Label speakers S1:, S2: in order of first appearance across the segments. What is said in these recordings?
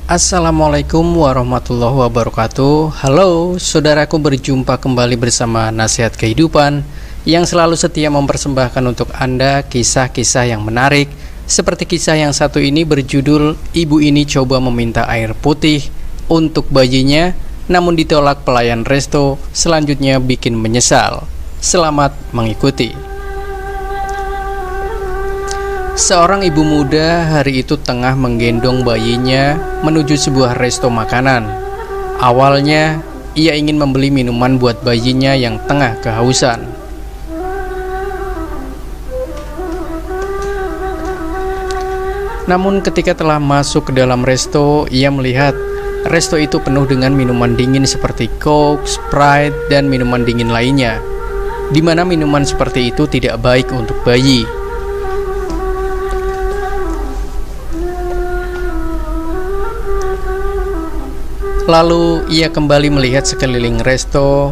S1: Assalamualaikum warahmatullahi wabarakatuh. Halo, saudaraku, berjumpa kembali bersama Nasihat Kehidupan yang selalu setia mempersembahkan untuk Anda kisah-kisah yang menarik. Seperti kisah yang satu ini berjudul Ibu ini coba meminta air putih untuk bayinya, namun ditolak pelayan resto. Selanjutnya bikin menyesal. Selamat mengikuti. Seorang ibu muda hari itu tengah menggendong bayinya menuju sebuah resto makanan. Awalnya, ia ingin membeli minuman buat bayinya yang tengah kehausan. Namun ketika telah masuk ke dalam resto, ia melihat resto itu penuh dengan minuman dingin seperti Coke, Sprite, dan minuman dingin lainnya, di mana minuman seperti itu tidak baik untuk bayi. Lalu ia kembali melihat sekeliling resto,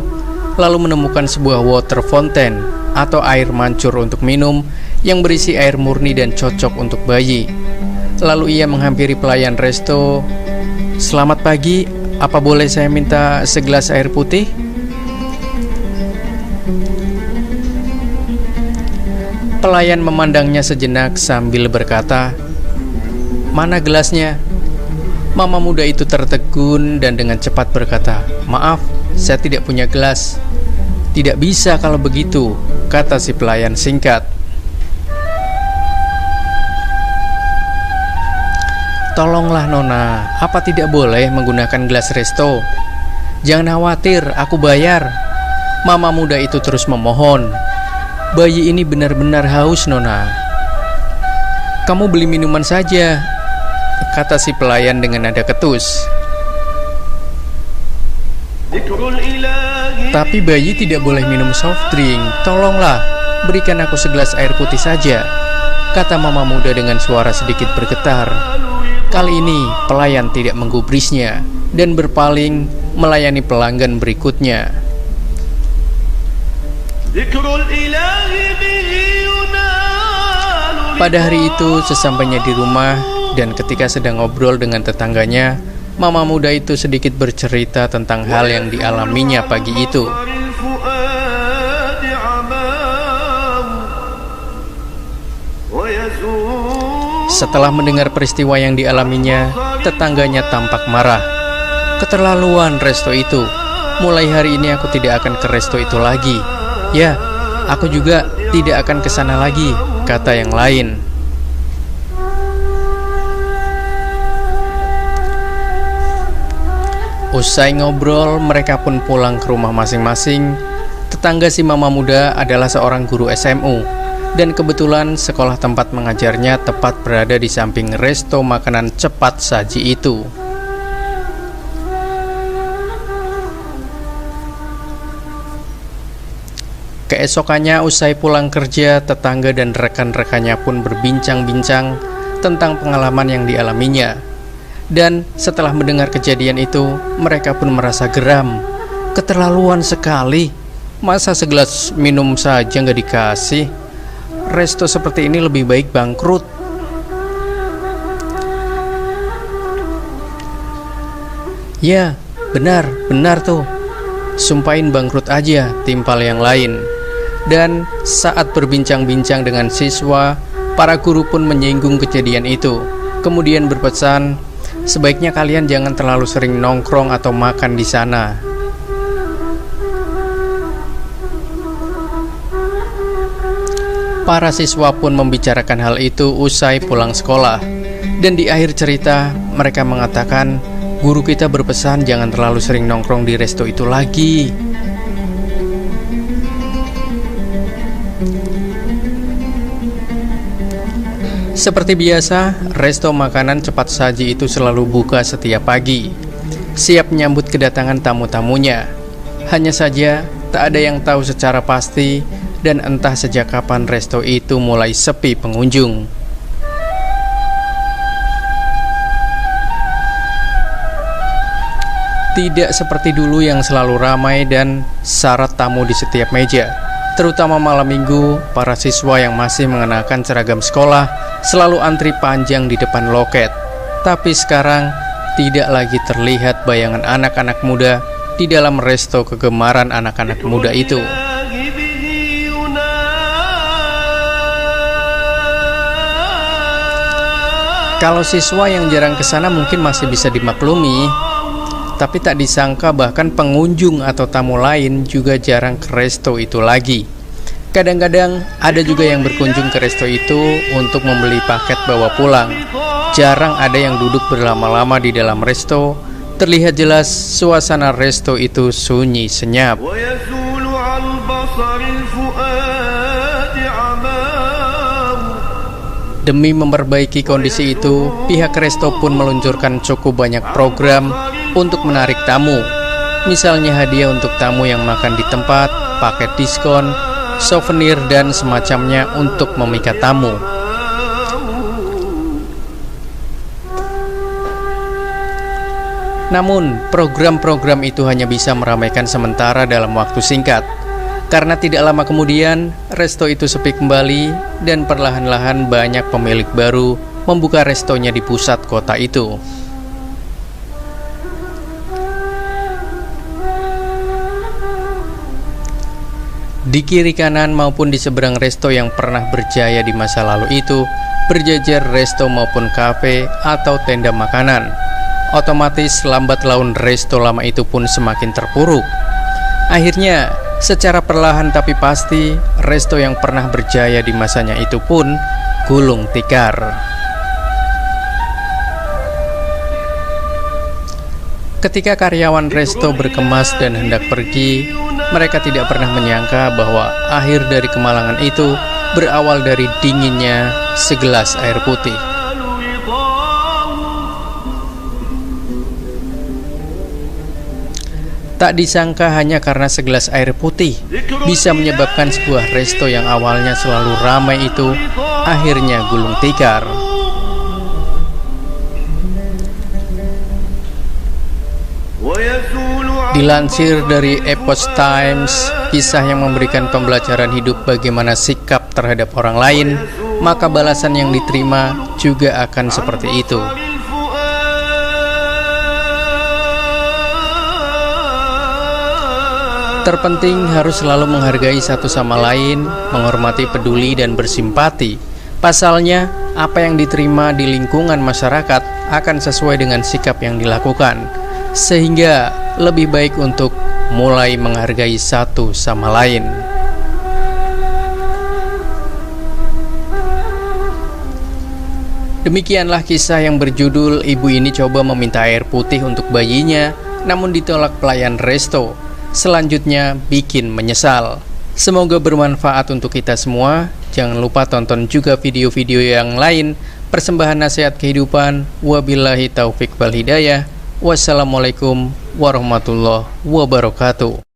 S1: lalu menemukan sebuah water fountain atau air mancur untuk minum yang berisi air murni dan cocok untuk bayi. Lalu ia menghampiri pelayan resto. "Selamat pagi, apa boleh saya minta segelas air putih?" Pelayan memandangnya sejenak sambil berkata, "Mana gelasnya?" Mama muda itu tertegun dan dengan cepat berkata, "Maaf, saya tidak punya gelas." "Tidak bisa kalau begitu," kata si pelayan singkat. "Tolonglah Nona, apa tidak boleh menggunakan gelas resto?" "Jangan khawatir, aku bayar." Mama muda itu terus memohon. "Bayi ini benar-benar haus Nona." "Kamu beli minuman saja," kata si pelayan dengan nada ketus. "Tapi bayi tidak boleh minum soft drink. Tolonglah, berikan aku segelas air putih saja," kata mama muda dengan suara sedikit bergetar. Kali ini pelayan tidak menggubrisnya dan berpaling melayani pelanggan berikutnya. Pada hari itu, sesampainya di rumah dan ketika sedang ngobrol dengan tetangganya, mama muda itu sedikit bercerita tentang hal yang dialaminya pagi itu. Setelah mendengar peristiwa yang dialaminya, tetangganya tampak marah. "Keterlaluan resto itu. Mulai hari ini aku tidak akan ke resto itu lagi." "Ya, aku juga tidak akan ke sana lagi," kata yang lain. Usai ngobrol, mereka pun pulang ke rumah masing-masing. Tetangga si mama muda adalah seorang guru SMU, dan kebetulan sekolah tempat mengajarnya tepat berada di samping resto makanan cepat saji itu. Keesokannya usai pulang kerja, tetangga dan rekan-rekannya pun berbincang-bincang tentang pengalaman yang dialaminya. Dan setelah mendengar kejadian itu, mereka pun merasa geram. Keterlaluan sekali. Masa segelas minum saja nggak dikasih? Resto seperti ini lebih baik bangkrut. "Ya, benar tuh. Sumpahin bangkrut aja," timpal yang lain. Dan saat berbincang-bincang dengan siswa, para guru pun menyinggung kejadian itu. Kemudian berpesan, "Sebaiknya kalian jangan terlalu sering nongkrong atau makan di sana." Para siswa pun membicarakan hal itu usai pulang sekolah. Dan di akhir cerita, mereka mengatakan, "Guru kita berpesan jangan terlalu sering nongkrong di resto itu lagi." Seperti biasa, resto makanan cepat saji itu selalu buka setiap pagi, siap menyambut kedatangan tamu-tamunya. Hanya saja, tak ada yang tahu secara pasti dan entah sejak kapan resto itu mulai sepi pengunjung. Tidak seperti dulu yang selalu ramai dan syarat tamu di setiap meja. Terutama malam minggu, para siswa yang masih mengenakan seragam sekolah selalu antri panjang di depan loket. Tapi sekarang tidak lagi terlihat bayangan anak-anak muda di dalam resto kegemaran anak-anak muda itu. Kalau siswa yang jarang ke sana mungkin masih bisa dimaklumi, tapi tak disangka bahkan pengunjung atau tamu lain juga jarang ke resto itu lagi. Kadang-kadang ada juga yang berkunjung ke resto itu untuk membeli paket bawa pulang. Jarang ada yang duduk berlama-lama di dalam resto. Terlihat jelas suasana resto itu sunyi senyap. Demi memperbaiki kondisi itu, pihak resto pun meluncurkan cukup banyak program untuk menarik tamu. Misalnya hadiah untuk tamu yang makan di tempat, paket diskon, souvenir, dan semacamnya untuk memikat tamu. Namun, program-program itu hanya bisa meramaikan sementara dalam waktu singkat. Karena tidak lama kemudian, resto itu sepi kembali dan perlahan-lahan banyak pemilik baru membuka restonya di pusat kota itu. Di kiri kanan maupun di seberang resto yang pernah berjaya di masa lalu itu, berjajar resto maupun kafe atau tenda makanan. Otomatis lambat laun resto lama itu pun semakin terpuruk. Akhirnya, secara perlahan tapi pasti, resto yang pernah berjaya di masanya itu pun gulung tikar. Ketika karyawan resto berkemas dan hendak pergi, mereka tidak pernah menyangka bahwa akhir dari kemalangan itu berawal dari dinginnya segelas air putih. Tak disangka hanya karena segelas air putih bisa menyebabkan sebuah resto yang awalnya selalu ramai itu akhirnya gulung tikar. Dilansir dari Epoch Times, kisah yang memberikan pembelajaran hidup bagaimana sikap terhadap orang lain, maka balasan yang diterima juga akan seperti itu. Terpenting harus selalu menghargai satu sama lain, menghormati, peduli, dan bersimpati. Pasalnya, apa yang diterima di lingkungan masyarakat akan sesuai dengan sikap yang dilakukan. Sehingga lebih baik untuk mulai menghargai satu sama lain. Demikianlah kisah yang berjudul ibu ini coba meminta air putih untuk bayinya, namun ditolak pelayan resto. Selanjutnya bikin menyesal. Semoga bermanfaat untuk kita semua. Jangan lupa tonton juga video-video yang lain. Persembahan nasihat kehidupan. Wabillahi taufik wal hidayah. Wassalamualaikum warahmatullahi wabarakatuh.